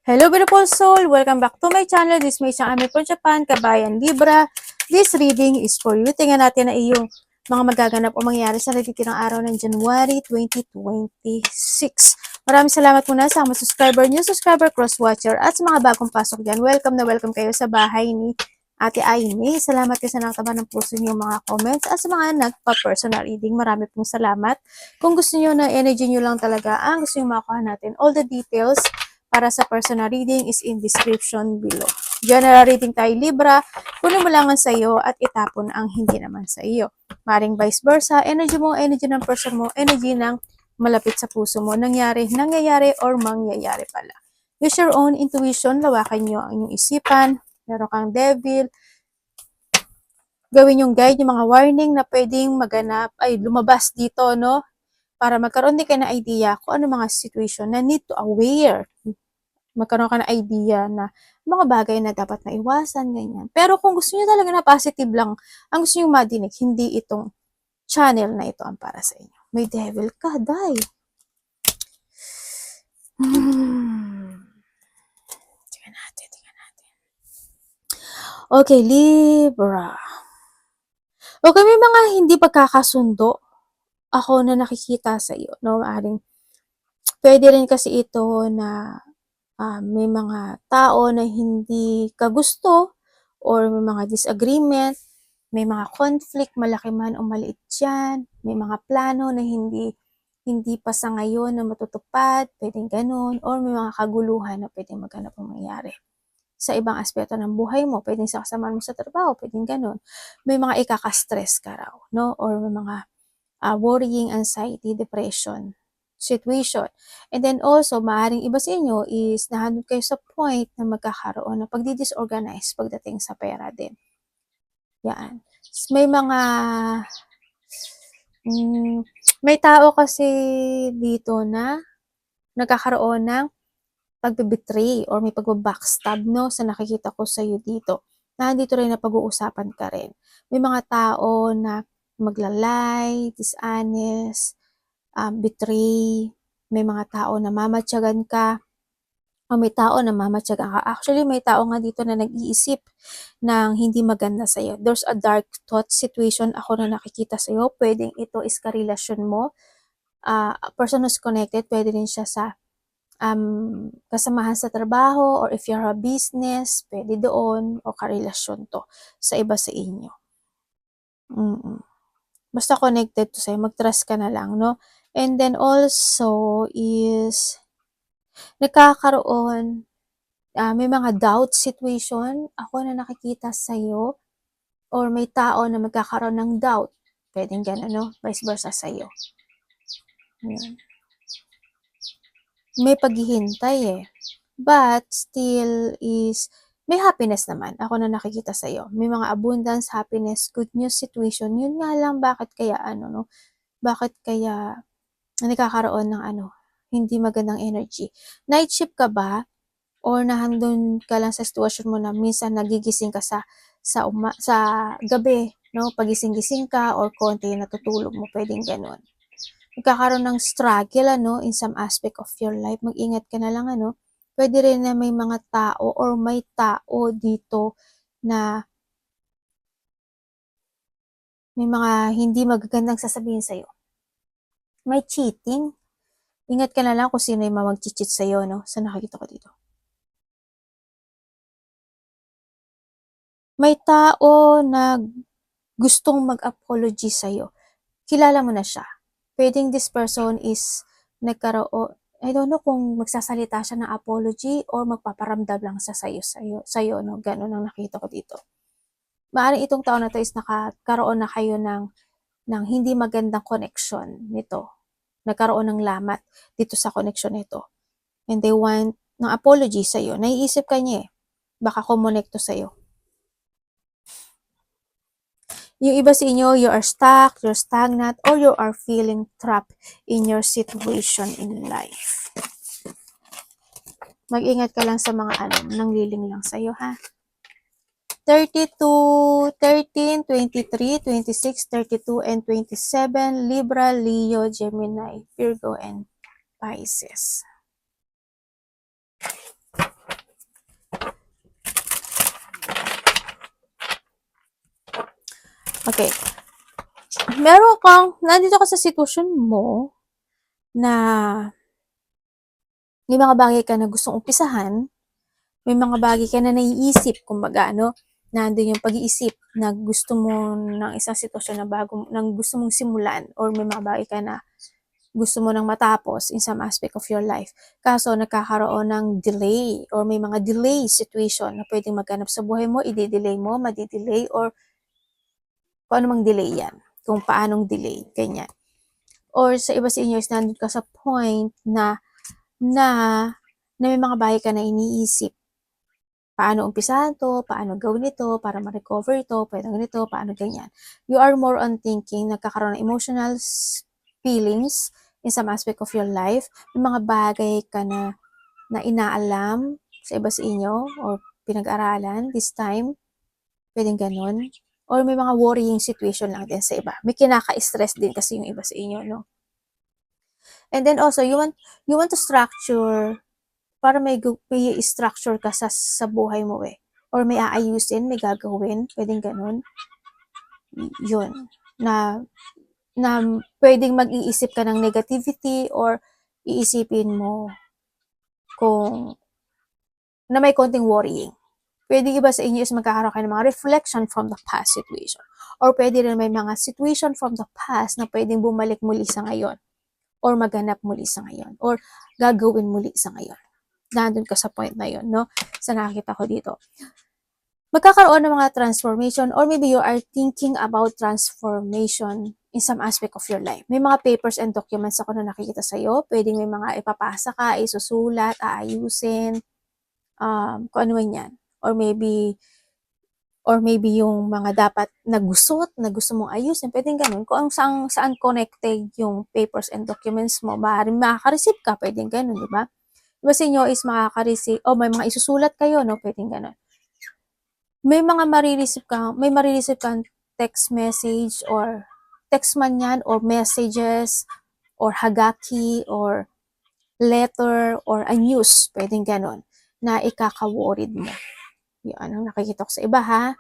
Hello beautiful soul! Welcome back to my channel. This is May Ami from Japan, Kabayan Libra. This reading is for you. Tingnan natin na iyong mga magaganap o mangyayari sa natitirang araw ng January 2026. Maraming salamat muna sa mga new subscriber, cross-watcher, at sa mga bagong pasok dyan. Welcome na welcome kayo sa bahay ni Ate Aimee. Salamat kayo sa nakataba ng puso niyo mga comments at sa mga nagpa-personal reading. Marami pong salamat. Kung gusto niyo na energy niyo lang talaga ang gusto niyo makuha natin, all the details para sa personal reading is in description below. General reading tayo Libra, kunin mo lang ang sa iyo at itapon ang hindi naman sa iyo. Maring vice versa, energy mo, energy ng person mo, energy ng malapit sa puso mo, nangyayari, or mangyayari pala. Use your own intuition, lawakan nyo ang inyong isipan, meron kang devil, gawin yung guide, yung mga warning na pwedeng maganap, ay lumabas dito, no? Para magkaroon din kayo ng idea kung ano mga situation na need to aware. Magkaroon ka ng idea na mga bagay na dapat na iwasan, ganyan. Pero kung gusto niyo talaga na positive lang, ang gusto niyo madinig, hindi itong channel na ito ang para sa inyo. May devil ka, day. Tingnan natin. Okay, Libra. Okay, may mga hindi pagkakasundo ako na nakikita sa iyo, no? Pwede rin kasi ito na may mga tao na hindi kagusto or may mga disagreement, may mga conflict, malaki man o maliit yan, may mga plano na hindi pa sa ngayon na matutupad, pwedeng ganun, or may mga kaguluhan na pwedeng maghanap o mangyari. Sa ibang aspeto ng buhay mo, pwedeng sa kasama mo sa trabaho, pwedeng ganun. May mga ikaka-stress ka raw, no? Or may mga worrying, anxiety, depression, situation. And then also, maaaring iba sa inyo is nahanap kayo sa point na magkakaroon ng pagdi-disorganize pagdating sa pera din. Yan. May mga may tao kasi dito na nagkakaroon ng pagbe-betray or may pagbe-backstab, no, sa nakikita ko sa iyo dito. Nandito rin na pag-uusapan ka rin. May mga tao na maglalay, dishonest, betray, may mga tao na mamatyagan ka, o may tao na mamatyagan ka. Actually, may tao nga dito na nag-iisip ng hindi maganda sa'yo. There's a dark thought situation ako na nakikita sa'yo. Pwedeng ito is karelasyon mo. A person who's connected, pwede rin siya sa kasamahan sa trabaho, or if you're a business, pwede doon, o karelasyon to sa iba sa inyo. Basta connected to sa'yo, mag-trust ka na lang, no? And then also is nagkakaroon, may mga doubt situation ako na nakikita sa'yo, or may tao na magkakaroon ng doubt. Pwedeng gano'n, no? Vice versa sa'yo. Ayan. May paghihintay eh. But still is, may happiness naman ako na nakikita sa'yo. May mga abundance, happiness, good news situation. Yun nga lang, bakit kaya no? Bakit kaya nagkakaroon ng hindi magandang energy? Night shift ka ba? Or nahandun ka lang sa sitwasyon mo na minsan nagigising ka sa gabi, no? Pagising-gising ka or konti natutulog mo, pwedeng ganun. Nagkakaroon ng struggle, in some aspect of your life. Mag-ingat ka na lang, Pwede rin na may mga tao or may tao dito na may mga hindi magagandang sasabihin sa'yo. May cheating. Ingat ka na lang kung sino yung mag-cheat sa'yo, no? Sa nakikita ko dito. May tao na gustong mag-apology sa'yo. Kilala mo na siya. Pwedeng this person is nagkaroon, I don't know kung magsasalita siya ng apology or magpaparamdam lang sa sa'yo, no? Ganun ang nakita ko dito. Maaaring itong tao na to is nakakaroon na kayo ng hindi magandang connection nito. Nagkaroon ng lamat dito sa connection nito. And they want ng apology sa'yo. Naiisip ka niya eh. Baka kumonekto sa'yo. Yung iba sa inyo, you are stuck, you're stagnant, or you are feeling trapped in your situation in life. Mag-ingat ka lang sa mga nangliling lang sa'yo, ha? 32, 13, 23, 26, 32, and 27, Libra, Leo, Gemini, Virgo, and Pisces. Okay. Nandito ka sa sitwasyon mo na may mga bagay ka na gustong umpisahan, may mga bagay ka na naiisip, kumbaga, nandun yung pag-iisip na gusto mo ng isang sitwasyon na nang gusto mong simulan, or may mga bagay ka na gusto mo nang matapos in some aspect of your life. Kaso nagkakaroon ng delay, or may mga delay situation na pwedeng magganap sa buhay mo, i-delay mo, madi-delay, or kung ano mang delay yan, kung paanong delay, ganyan. Or sa iba sa inyo is nandun ka sa point na may mga bagay ka na iniisip. Paano umpisahan to, paano gawin ito, para ma-recover ito, paano ganito, paano ganyan. You are more on thinking, nagkakaroon ng emotional feelings in some aspect of your life. May mga bagay ka na inaalam sa iba sa inyo, or pinag-aralan this time, pwedeng ganun. Or may mga worrying situation lang din sa iba. May kinaka-stress din kasi yung iba sa inyo, no? And then also, you want to structure, para may structure ka sa buhay mo eh. Or may aayusin, may gagawin, pwedeng ganun. Yun. Na pwedeng mag-iisip ka ng negativity, or iisipin mo kung na may konting worrying. Pwede iba sa inyo is magkakaroon kayo ng mga reflection from the past situation. Or pwede rin may mga situation from the past na pwedeng bumalik muli sa ngayon. Or maganap muli sa ngayon. Or gagawin muli sa ngayon. Nandun ka sa point na yun, no? Sa nakakita ko dito. Magkakaroon ng mga transformation, or maybe you are thinking about transformation in some aspect of your life. May mga papers and documents ako na nakikita sa'yo. Pwedeng may mga ipapasa ka, isusulat, aayusin, kung ano man yan. Or maybe yung mga dapat nagusot, na gusto mong ayusin, pwedeng ganun. Kung saan connected yung papers and documents mo, maaaring makaka-receive ka, pwedeng ganun, di ba? Iba sa inyo is makaka-receive, may mga isusulat kayo, no? Pwedeng ganun. May marireceive kang text message, or text man yan, or messages, or hagaki, or letter, or a news, pwedeng ganun, na ikaka-worried mo. Yun, ang nakikita ko sa iba, ha?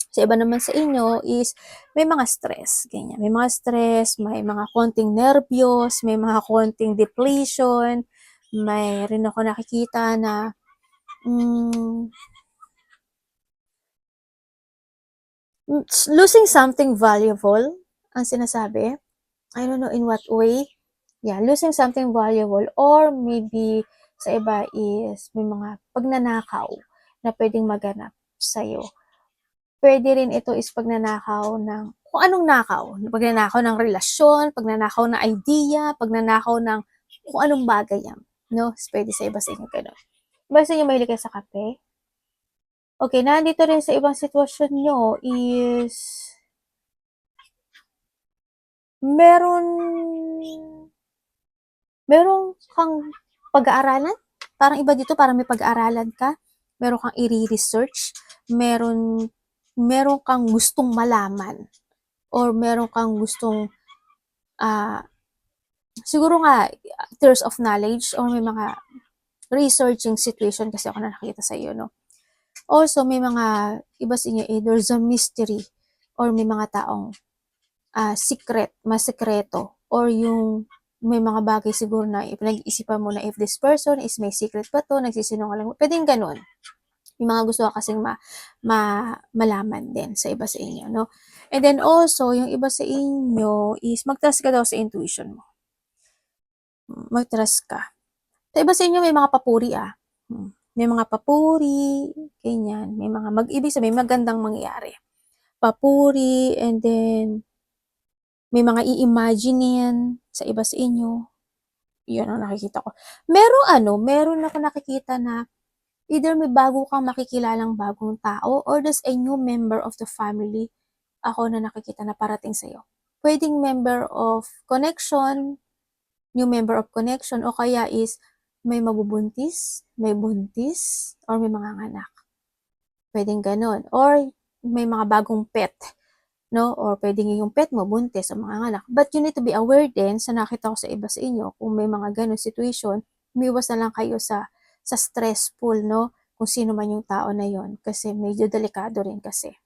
Sa iba naman sa inyo is may mga stress, ganyan. May mga stress, may mga konting nervyos, may mga konting depletion, may rin ako nakikita na losing something valuable, ang sinasabi. I don't know in what way. Yeah, losing something valuable, or maybe sa iba is may mga pagnanakaw na pwedeng maganap sa'yo. Pwede rin ito is pagnanakaw ng kung anong nakaw. Pagnanakaw ng relasyon, pagnanakaw ng idea, pagnanakaw ng kung anong bagay yan. No? Pwede sa iba sa inyo ganun. Iba sa inyo mahilig kayo sa kape? Okay, nandito rin sa ibang sitwasyon nyo is meron kang pag-aaralan. Parang iba dito, parang may pag-aaralan ka. Meron kang i-research. Meron kang gustong malaman. Or meron kang gustong siguro nga thirst of knowledge, or may mga researching situation kasi ako na nakita sa iyo, no? Also, may mga iba sa inyo, there's a mystery, or may mga taong masekreto, or yung may mga bagay siguro na pinag-iisipan mo na if this person is may secret pa to, nagsisinungaling, pwedeng ganun. Yung mga gusto ka kasing malaman din sa iba sa inyo, no? And then also, yung iba sa inyo is mag-trust ka daw sa intuition mo. Mag-trust ka. Sa iba sa inyo may mga papuri May mga papuri, ganyan. May mga ibig sabihin magandang mangyayari. Papuri, and then may mga i-imaginein sa iba sa inyo. Yun ang nakikita ko. Meron ako nakikita na either may bago kang makikilalang bagong tao, or there's a new member of the family ako na nakikita na parating sa'yo. Pwedeng member of connection, new member of connection, o kaya is may mabubuntis, may buntis, or may mga anak. Pwedeng ganon. Or may mga bagong pet, no? Or pwedeng yung pet mo buntis o mga anak. But you need to be aware din, sa nakita ko sa iba sa inyo, kung may mga ganon situation, umiwas na lang kayo sa stressful, no? Kung sino man yung tao na yon, kasi medyo delikado rin kasi.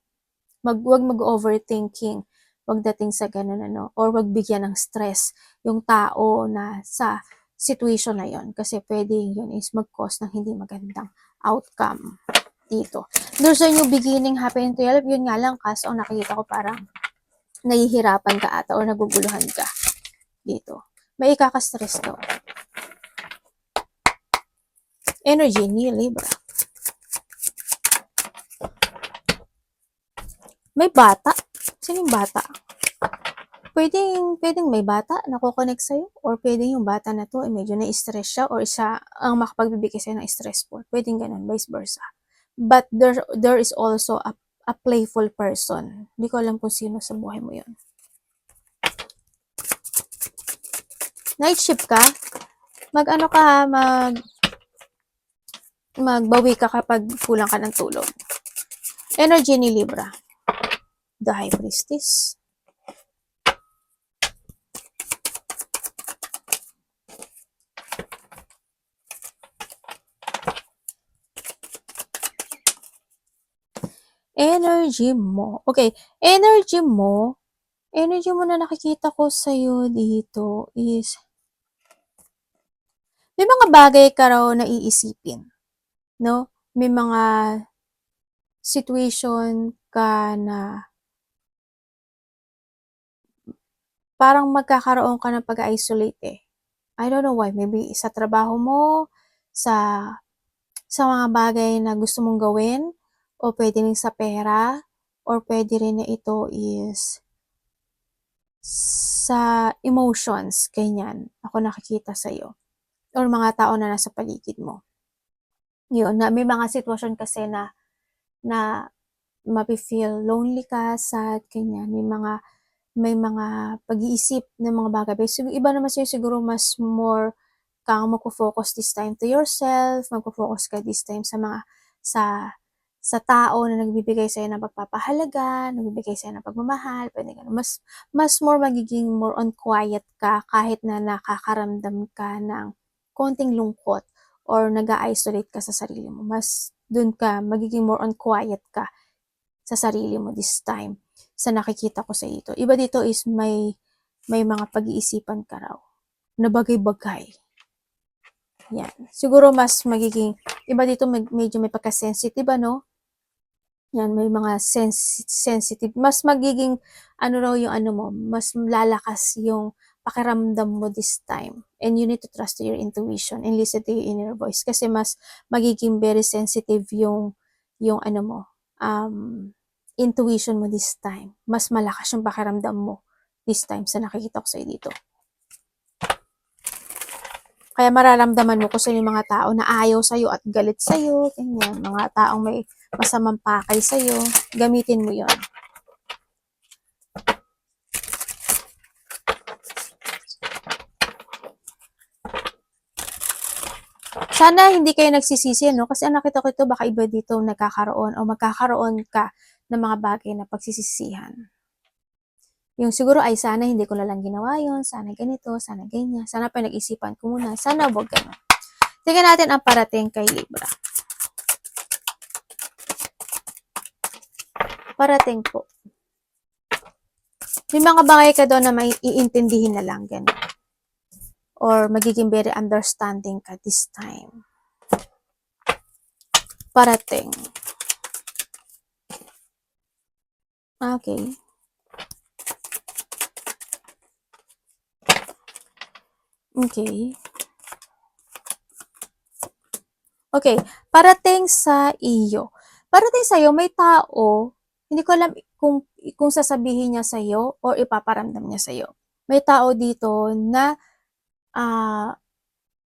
Wag mag-overthinking pagdating sa ganun ano, or wag bigyan ng stress yung tao na sa situation na yon, kasi pwede yun is mag-cause ng hindi magandang outcome dito. There's a new beginning happening to your life. Yun nga lang, kaso ang nakikita ko parang nahihirapan ka ata or naguguluhan ka dito. May ikaka-stress ka. Energy ni Libra. May bata. Sino yung bata? Pwedeng may bata na kukonect sa'yo, or pwedeng yung bata na to ay medyo na-stress siya, or isa ang makapagbibigay sa'yo ng stressful. Pwedeng ganun, vice versa. But there is also a playful person. Hindi ko alam kung sino sa buhay mo yun. Night shift ka, mag-ano ka, magbawi ka kapag kulang ka ng tulog. Energy ni Libra. The High Priestess. Energy mo. Okay, energy mo na nakikita ko sa'yo dito is may mga bagay ka raw na iisipin, no? May mga situation ka na parang magkakaroon ka ng pag-isolate eh. I don't know why. Maybe sa trabaho mo, sa mga bagay na gusto mong gawin, o pwede rin sa pera, or pwede rin na ito is sa emotions, ganyan. Ako nakikita sa'yo. Or mga tao na nasa paligid mo. Yun, na may mga sitwasyon kasi na mapi-feel lonely ka, sad, ganyan. May mga pag-iisip ng mga bagay. Iba naman sa'yo siguro mas more kang magpo-focus this time to yourself, magpo-focus ka this time sa mga sa tao na nagbibigay sa'yo ng pagpapahalaga, nagbibigay sa'yo ng pagmamahal, pwede ganun. Mas more magiging more on quiet ka kahit na nakakaramdam ka ng konting lungkot or nag-isolate ka sa sarili mo. Mas dun ka, magiging more on quiet ka sa sarili mo this time sa nakikita ko sa ito. Iba dito is may mga pag-iisipan ka raw na bagay-bagay. Yan. Siguro mas magiging, iba dito medyo may pagka-sensitive, ano? Yan, may mga sensitive. Mas magiging, ano raw yung ano mo, mas lalakas yung pakiramdam mo this time. And you need to trust to your intuition and listen to your inner voice. Kasi mas magiging very sensitive yung ano mo, intuition mo this time. Mas malakas yung pakiramdam mo this time sa nakikita ko sa'yo dito. Kaya mararamdaman mo kung sino yung mga tao na ayaw sa'yo at galit sa'yo, ganyan. Mga taong may masamang pakay sa'yo, gamitin mo yon. Sana hindi kayo nagsisisi, no? Kasi ang nakita ko ito, baka iba dito nagkakaroon o magkakaroon ka ng mga bagay na pagsisisihan. Yung siguro ay sana hindi ko na lang ginawa yun, sana ganito, sana ganyan, sana pinag-isipan ko muna, sana wag ganun. Tingnan natin ang parating kay Libra. Parating po. May mga bagay ka doon na may iintindihin na lang, ganun. Or magiging very understanding ka this time. Parating. Okay. Okay. Okay, parating sa iyo. Parating sa iyo, may tao, hindi ko alam kung sasabihin niya sa iyo or ipaparamdam niya sa iyo. May tao dito na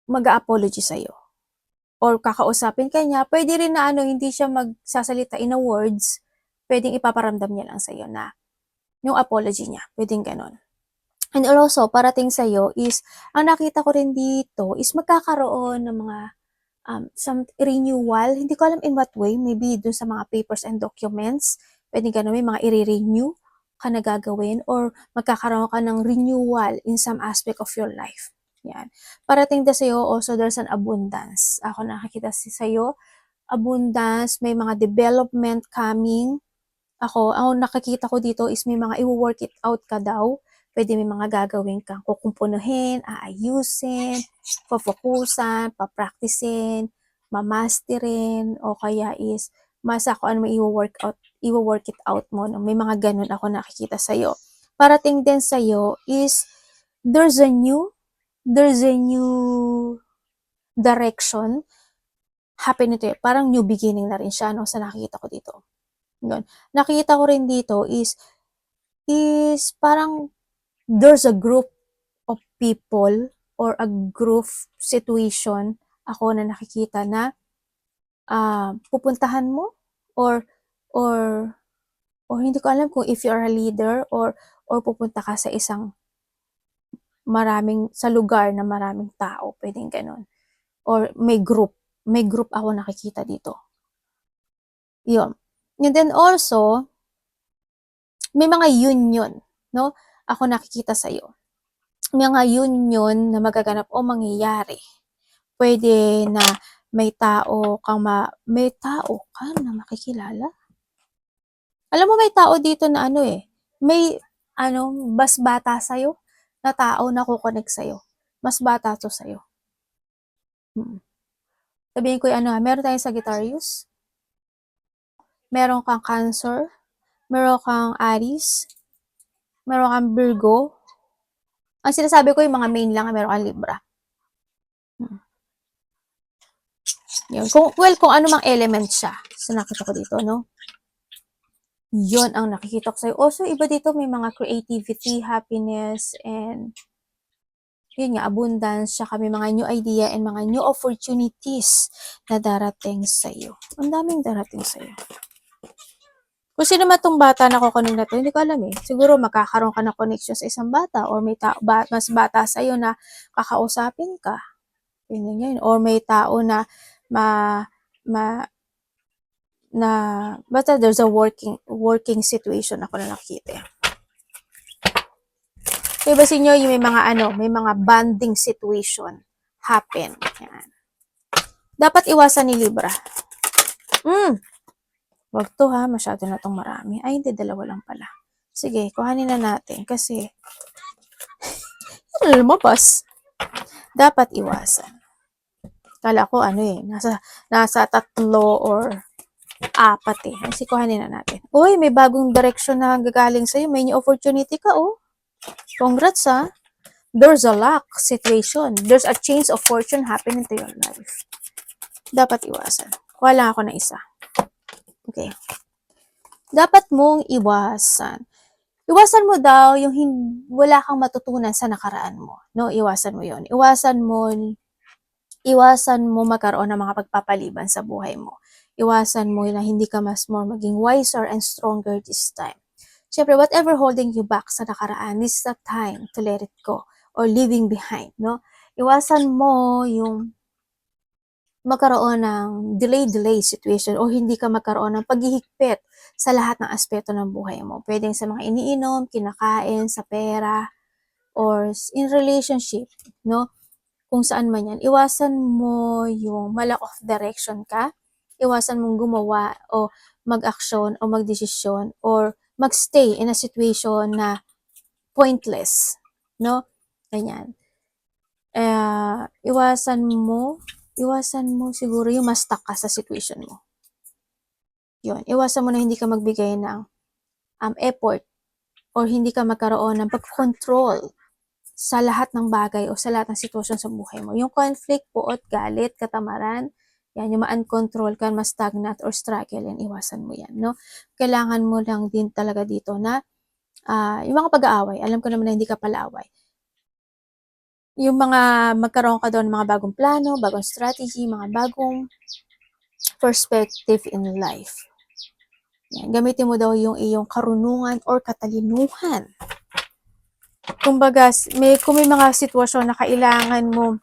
mag-a-apology sa iyo. Or kakausapin ka niya, pwede rin na hindi siya magsasalita in a words, pwedeng ipaparamdam niya lang sa iyo na yung apology niya, pwedeng ganon. And also, parating sa iyo is, ang nakita ko rin dito is magkakaroon ng mga some renewal. Hindi ko alam in what way. Maybe dun sa mga papers and documents. Pwede ka may mga i-renew ka na gagawin or magkakaroon ka ng renewal in some aspect of your life. Yan. Parating na sa'yo, also there's an abundance. Ako nakakita sa'yo, abundance, may mga development coming, ang nakikita ko dito is may mga i-work it out ka daw. Pwede may mga gagawin kang kukumpunuhin, aayusin, pafokusan, papraktisin, mamasterin, o kaya is masa kung ano may i-work it out mo. No? May mga ganun ako nakikita sa'yo. Parating din sa'yo is there's a new direction happen nito. Parang new beginning na rin siya, no? Sa nakikita ko dito. Yun. Nakikita ko rin dito is parang there's a group of people or a group situation ako na nakikita na pupuntahan mo or or hindi ko alam kung if you are a leader or pupunta ka sa sa lugar na maraming tao, pwedeng ganun. Or may group ako nakikita dito. Yun. And then also, may mga union, no? Ako nakikita sa'yo. May mga union na magaganap o mangyayari. Pwede na may tao ka na makikilala. Alam mo may tao dito na may mas bata sa'yo na tao na kukonek sa'yo. Mas bata to sa'yo. Sabihin ko meron tayong Sagittarius, meron kang Cancer, meron kang Aries, meron kang Virgo. Ang sinasabi ko yung mga main lang, meron kang Libra. Yun. Kung ano mang element siya. So, nakita ko dito, no? Yun ang nakikita ko sa'yo. Also, iba dito may mga creativity, happiness, and yun nga, abundance, saka may mga new idea and mga new opportunities na darating sa'yo. Ang daming darating sa'yo. Kung sino man tong bata na kukunin na to, hindi ko alam eh. Siguro magkakaroon ka ng connection sa isang bata or may mas bata sa'yo na kakausapin ka. Yun. Or may tao na basta there's a working situation ako na nakita. So, iba sa inyo, yung may mga bonding situation happen. Yan. Dapat iwasan ni Libra. Wag to ha, masyado na tong marami. Ay, hindi, dalawa lang pala. Sige, kuhanin na natin kasi lumabas. Dapat iwasan. Kala ko nasa 3 or 4 eh. Kasi kuhanin na natin. Uy, may bagong direction na gagaling sa'yo. May new opportunity ka, oh. Congrats, ha. There's a luck situation. There's a change of fortune happening to your life. Dapat iwasan. Kuha lang ako na isa. Okay. Dapat mong iwasan. Iwasan mo daw yung wala kang matutunan sa nakaraan mo. No, iwasan mo yon. Iwasan mo magkaroon ng mga pagpapaliban sa buhay mo. Iwasan mo na hindi ka maging wiser and stronger this time. Siyempre, whatever holding you back sa nakaraan, this is the time to let it go or leaving behind, no? Iwasan mo yung magkaroon ng delay situation o hindi ka magkaroon ng paghihigpit sa lahat ng aspeto ng buhay mo. Pwedeng sa mga iniinom, kinakain, sa pera, or in relationship, no? Kung saan man yan, iwasan mo yung malack of direction ka, iwasan mong gumawa o mag-aksyon o mag-desisyon or magstay in a situation na pointless, no? Ganyan. Iwasan mo siguro yung ma-stuck ka sa situation mo. Yun, iwasan mo na hindi ka magbigay ng effort or hindi ka magkaroon ng pag-control sa lahat ng bagay o sa lahat ng sitwasyon sa buhay mo. Yung conflict, puot, galit, katamaran, yan, yung ma-uncontrol ka, ma-stagnant or struggle, yan, iwasan mo yan, no? Kailangan mo lang din talaga dito na, yung mga pag-aaway, alam ko naman na hindi ka pala-away. Yung mga magkaroon ka doon ng mga bagong plano, bagong strategy, mga bagong perspective in life. Yan, gamitin mo daw yung iyong karunungan or katalinuhan. Kumbaga, kung may mga sitwasyon na kailangan mo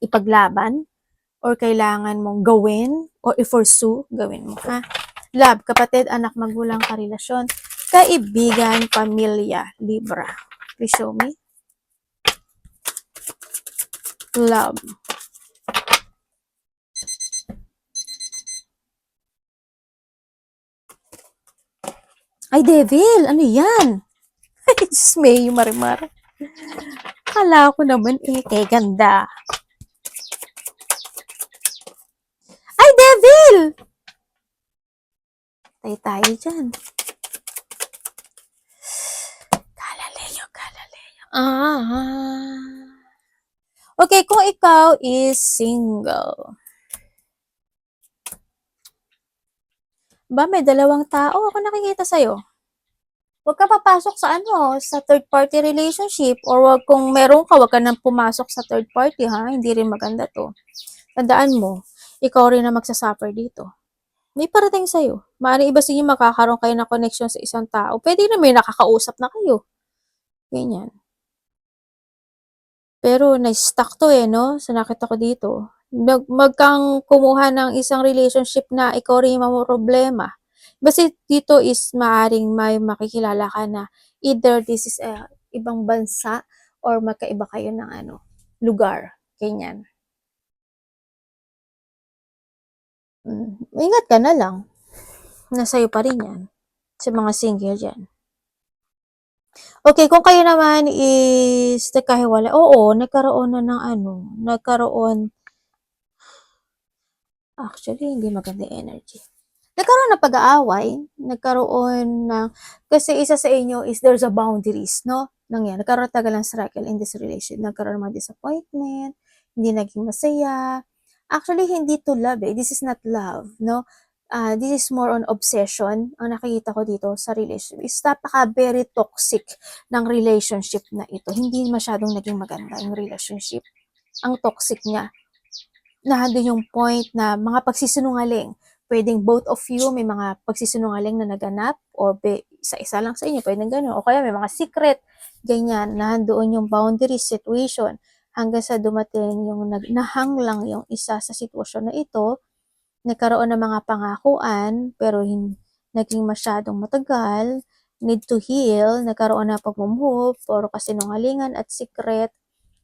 ipaglaban or kailangan mong gawin or i-pursue, gawin mo, ha? Love, kapatid, anak, magulang, karelasyon, kaibigan, pamilya, Libra. Please show me. Love. Ay, devil! Ano yan? Diyos may marimar. Kala ko naman kay ganda. Ay, devil! Tayo dyan. Galileo, Galileo. Okay, kung ikaw is single. Ba, may dalawang tao ako nakikita sa'yo. Huwag ka papasok sa sa third party relationship, or wag, kung meron ka, wag ka nang pumasok sa third party, ha? Hindi rin maganda to. Tandaan mo, ikaw rin na magsasuffer dito. May parating sa'yo. Maaaring iba sa inyo makakaroon kayo ng connection sa isang tao. Pwede na may nakakausap na kayo. Ganyan. Pero na-stuck to no? So nakita ko dito. Magkang kumuha ng isang relationship na ikaw rin yung problema. Kasi dito is maaring may makikilala ka na either this is ibang bansa or magkaiba kayo ng lugar. Ganyan. Ingat ka na lang. Nasa'yo pa rin yan. Sa mga single dyan. Okay, kung kayo naman is nagkahiwalay, oo, nagkaroon na ng actually, hindi maganda energy. Nagkaroon ng pag-aaway, nagkaroon ng, kasi isa sa inyo is there's a boundaries, no? Nagkaroon tagal ng struggle in this relationship, nagkaroon ng mga disappointment, hindi naging masaya. Actually, hindi to love this is not love, no? This is more on obsession. Ang nakikita ko dito sa relationship is very toxic ng relationship na ito. Hindi masyadong naging maganda yung relationship. Ang toxic niya. Nandun yung point na mga pagsisinungaling. Pwedeng both of you may mga pagsisinungaling na naganap or isa-isa lang sa inyo, pwedeng gano'n. O kaya may mga secret, ganyan, nandoon yung boundary situation hanggang sa dumating yung nahang lang yung isa sa sitwasyon na ito, nagkaroon ng mga pangakuan, pero naging masyadong matagal, need to heal, nagkaroon ng pag-move, puro kasinungalingan at secret,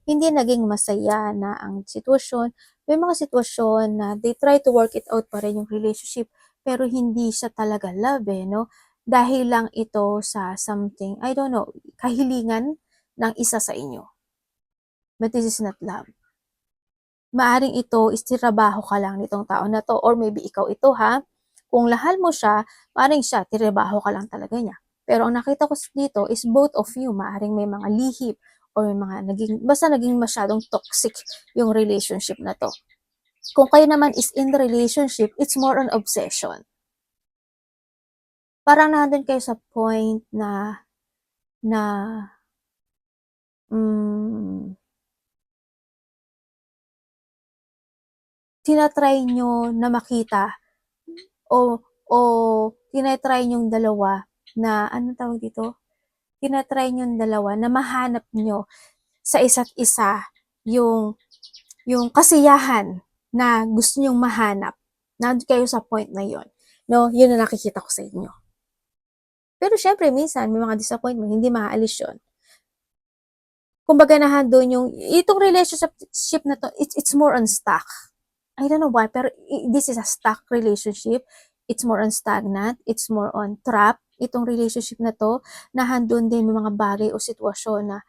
hindi naging masaya na ang sitwasyon. May mga sitwasyon na they try to work it out pa rin yung relationship, pero hindi siya talaga love no? Dahil lang ito sa something, I don't know, kahilingan ng isa sa inyo. But this is not love. Maaring ito is tirabaho ka lang nitong tao na to, or maybe ikaw ito ha. Kung lahal mo siya, maaring siya, tirabaho ka lang talaga niya. Pero ang nakita ko dito is both of you, maaring may mga lihip, or may mga basta naging masyadong toxic yung relationship na to. Kung kayo naman is in the relationship, it's more on obsession. Parang nandun kayo sa point na tinatry nyo na makita o tinatry nyong dalawa na, anong tawag dito? Tinatry nyong dalawa na mahanap nyo sa isa't isa yung kasiyahan na gusto nyong mahanap. Nandun kayo sa point na yon, no? Yun na nakikita ko sa inyo. Pero syempre, minsan, may mga disappointment, hindi maaalis yun. Kumbaga doon yung, itong relationship na to, it's more on stuck. I don't know why, pero this is a stuck relationship. It's more on stagnant. It's more on trap. Itong relationship na to, nahandun din may mga bagay o sitwasyon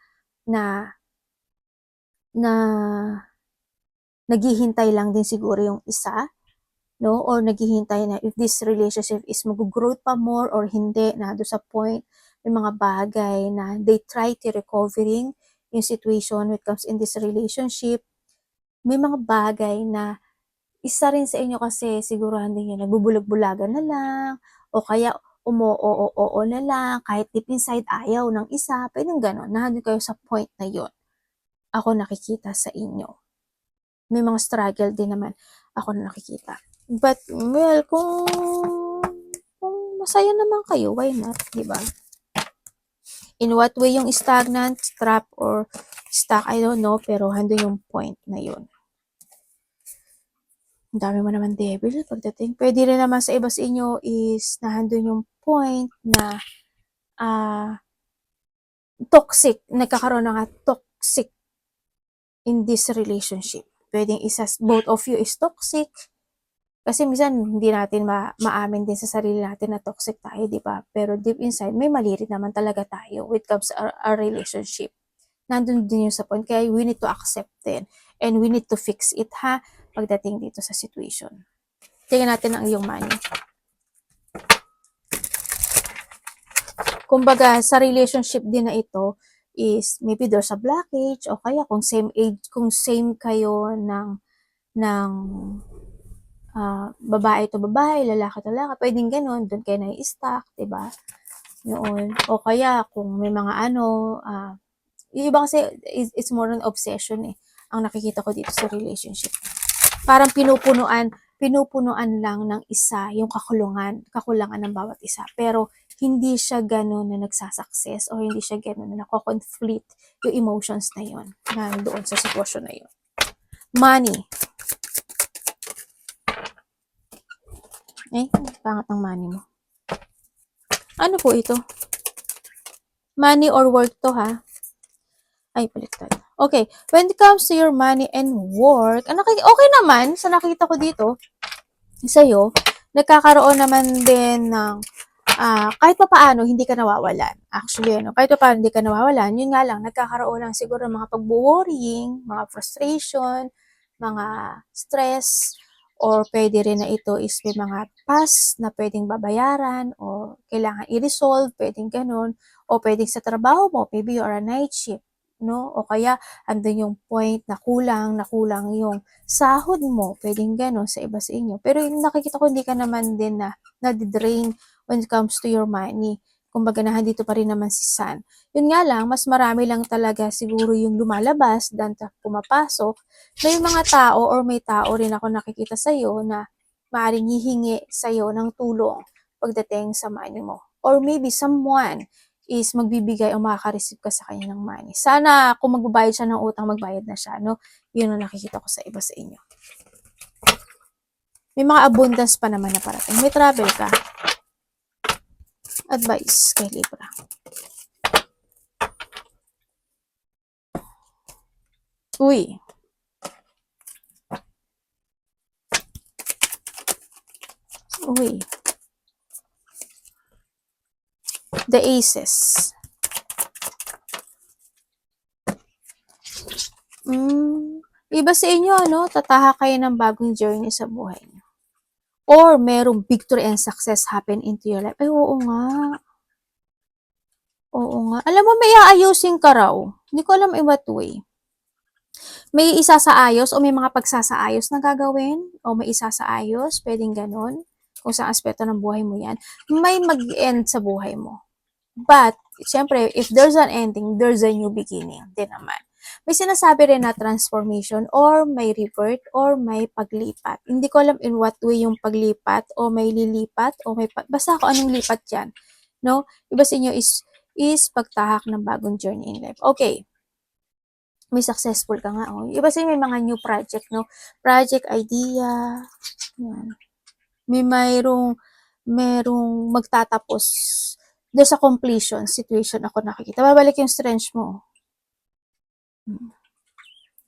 na naghihintay lang din siguro yung isa, no? Or naghihintay na if this relationship is mag-grow pa more or hindi, na do sa point, may mga bagay na they try to recovering yung situation when it comes in this relationship. May mga bagay na isa rin sa inyo kasi siguro hindi nyo nagbubulag-bulagan na lang, o kaya umo-oo na lang, kahit deep inside ayaw ng isa, pwedeng gano'n, nandun kayo sa point na yon. Ako nakikita sa inyo. May mga struggle din naman ako na nakikita. But, well, kung masaya naman kayo, why not, di ba? In what way yung stagnant, trap, or stuck, I don't know, pero handun yung point na yun. Ang dami mo naman devil pagdating. Pwede rin naman sa iba sa inyo is nahandun yung point na toxic, nagkakaroon ng toxic in this relationship. Pwedeng both of you is toxic, Kasi minsan hindi natin maamin din sa sarili natin na toxic tayo, di ba? Pero deep inside, may mali rin naman talaga tayo when it comes to our relationship. Nandun din yung sa point. Kaya we need to accept it. And we need to fix it, ha? Pagdating dito sa situation. Tingnan natin ang iyong money. Kumbaga, sa relationship din na ito, is maybe there's a blockage, o kaya kung same age, kung same kayo ng babae to babae, lalaki to lalaki, pwedeng ganun, doon kayo na-i-stuck, diba? Yun. O kaya, kung may mga yung iba kasi, it's more on obsession eh, ang nakikita ko dito sa relationship. Parang pinupunuan lang ng isa yung kakulangan ng bawat isa. Pero, hindi siya ganun na nagsasucess o hindi siya ganun na nako-conflict yung emotions na yun, na doon sa sitwasyon na yun. Money. Pangat ang money mo. Ano po ito? Money or work to, ha? Ay, baliktad. Okay, when it comes to your money and work, okay naman sa nakita ko dito, sa'yo, nagkakaroon naman din ng, kahit pa paano, hindi ka nawawalan. Actually, kahit pa paano, hindi ka nawawalan, yun nga lang, nagkakaroon lang siguro ng mga pag-worrying, mga frustration, mga stress, or pwede rin na ito is may mga past na pwedeng babayaran, o kailangan i-resolve, pwedeng ganun, o pwedeng sa trabaho mo, maybe you are a night shift, no? O kaya, andun yung point na kulang yung sahod mo, pwedeng gano'n sa iba sa inyo. Pero yung nakikita ko, hindi ka naman din na nadidrain when it comes to your money. Kumbaga, nandito pa rin naman si Sun. Yun nga lang, mas marami lang talaga siguro yung lumalabas than pumapasok. May mga tao or may tao rin ako nakikita sa'yo na maaaring hihingi sa'yo ng tulong pagdating sa money mo. Or maybe someone is magbibigay o makaka-receive ka sa kanya ng money. Sana kung magbabayad siya ng utang, magbayad na siya, no? Yun ang nakikita ko sa iba sa inyo. May mga abundance pa naman na parating. May travel ka. Advice kay Libra. Uy. Uy. The Aces. Iba sa inyo, ano? Tataha kayo ng bagong journey sa buhay niyo. Or merong victory and success happen into your life. Ay, oo nga. Oo nga. Alam mo, may aayusin ka raw. Hindi ko alam in what way. May isasaayos o may mga pagsasaayos na gagawin o may isasaayos, pwedeng ganun. Kung sa aspeto ng buhay mo yan, may mag-end sa buhay mo. But, syempre, if there's an ending, there's a new beginning din naman. May sinasabi rin na transformation or may revert or may paglipat. Hindi ko alam in what way yung paglipat o may lilipat o may basta ako anong lipat yan. No? Iba sa inyo is pagtahak ng bagong journey in life. Okay. May successful ka nga. Oh. Iba sa inyo may mga new project, no? Project, idea. Yan. May merong magtatapos. There's a completion situation ako nakikita. Babalik yung strength mo.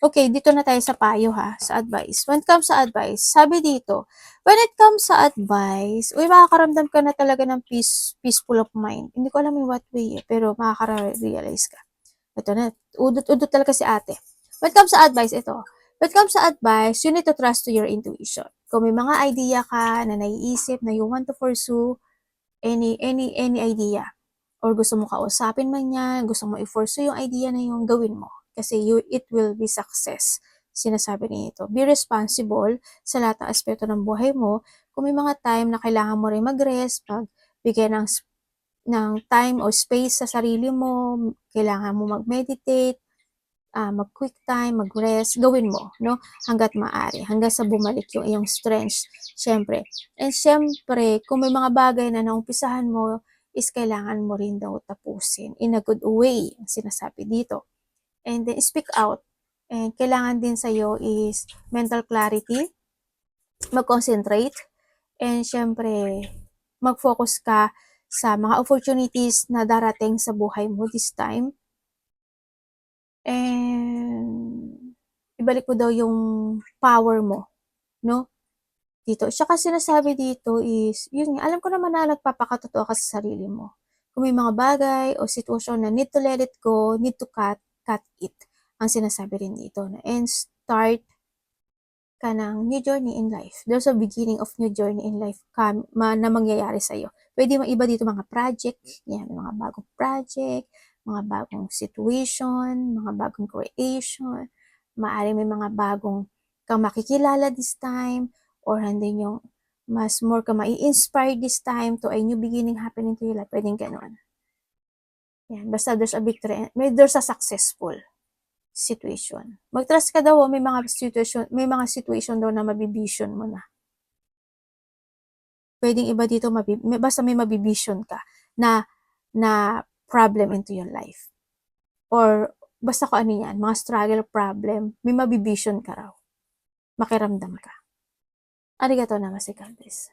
Okay, dito na tayo sa payo ha, sa advice. When it comes sa advice, sabi dito, when it comes sa advice, makakaramdam ka na talaga ng peaceful of mind. Hindi ko alam in what way pero makaka-realize ka. Ito na, udot talaga si ate. When it comes sa advice, ito. When it comes sa advice, you need to trust to your intuition. Kung may mga idea ka na naiisip na you want to pursue any idea, or gusto mo kausapin man yan, gusto mo i-pursue yung idea na yung gawin mo. Kasi it will be success. Sinasabi nito. Be responsible sa lahat ng aspeto ng buhay mo. Kung may mga time na kailangan mo rin mag-rest, magbigay ng time o space sa sarili mo, kailangan mo mag-meditate, mag-quick time, mag-rest, gawin mo, no? Hanggat maaari, hanggang sa bumalik yung iyong strength, syempre. And syempre, kung may mga bagay na naumpisahan mo, is kailangan mo rin daw tapusin in a good way, sinasabi dito. And then, speak out. And kailangan din sa'yo is mental clarity, mag-concentrate, and syempre, mag-focus ka sa mga opportunities na darating sa buhay mo this time. And ibalik mo daw yung power mo, no? dito. Tsaka sinasabi dito is, yun nga, alam ko naman na nagpapakatotoo ka sa sarili mo. Kung may mga bagay o sitwasyon na need to let it go, need to cut it. Ang sinasabi rin dito na and start ka ng new journey in life. There's a beginning of new journey in life na mangyayari sa'yo. Pwede mo iba dito mga project, yan, mga bagong project, mga bagong situation, mga bagong creation, maaari may mga bagong kang makikilala this time, or hindi yung mas more ka mai-inspire this time to a new beginning happening to your life. Pwedeng ganon. Yan, basta there's a victory, there's a successful situation. Mag-trust ka daw, may mga situation daw na mabibision mo na. Pwedeng iba dito, basta may mabibision ka na problem into your life. Or basta ko ano yan, mga struggle, problem, may mabibision ka raw. Makiramdam ka. Arigatou namasikates.